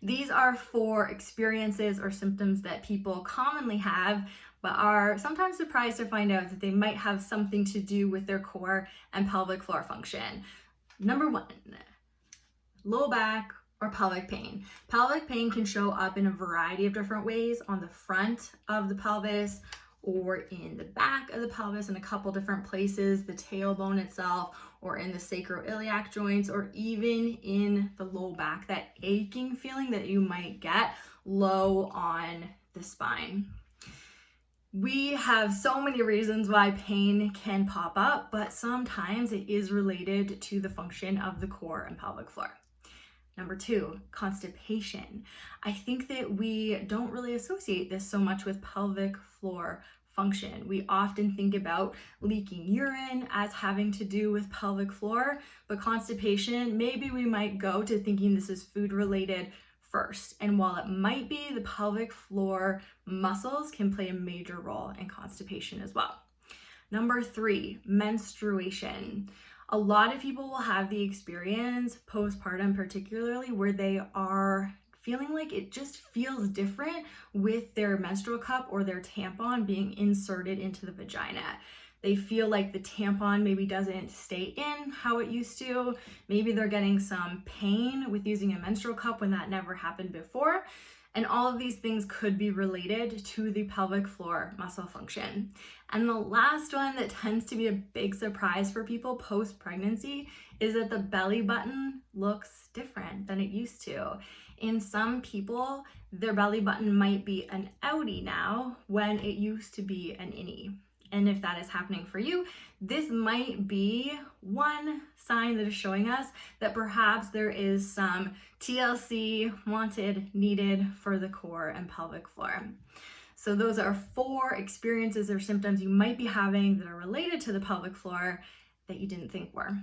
These are 4 experiences or symptoms that people commonly have, but are sometimes surprised to find out that they might have something to do with their core and pelvic floor function. Number 1, low back or pelvic pain. Pelvic pain can show up in a variety of different ways on the front of the pelvis or in the back of the pelvis in a couple different places, the tailbone itself, or in the sacroiliac joints, or even in the low back, that aching feeling that you might get low on the spine. We have so many reasons why pain can pop up, but sometimes it is related to the function of the core and pelvic floor. Number 2, constipation. I think that we don't really associate this so much with pelvic floor function. We often think about leaking urine as having to do with pelvic floor, but constipation, maybe we might go to thinking this is food related first. And while it might be, the pelvic floor muscles can play a major role in constipation as well. Number 3, menstruation. A lot of people will have the experience, postpartum particularly, where they are feeling like it just feels different with their menstrual cup or their tampon being inserted into the vagina. They feel like the tampon maybe doesn't stay in how it used to. Maybe they're getting some pain with using a menstrual cup when that never happened before. And all of these things could be related to the pelvic floor muscle function. And the last one that tends to be a big surprise for people post-pregnancy is that the belly button looks different than it used to. In some people, their belly button might be an outie now when it used to be an innie. And if that is happening for you, this might be one sign that is showing us that perhaps there is some TLC wanted, needed for the core and pelvic floor. So those are 4 experiences or symptoms you might be having that are related to the pelvic floor that you didn't think were.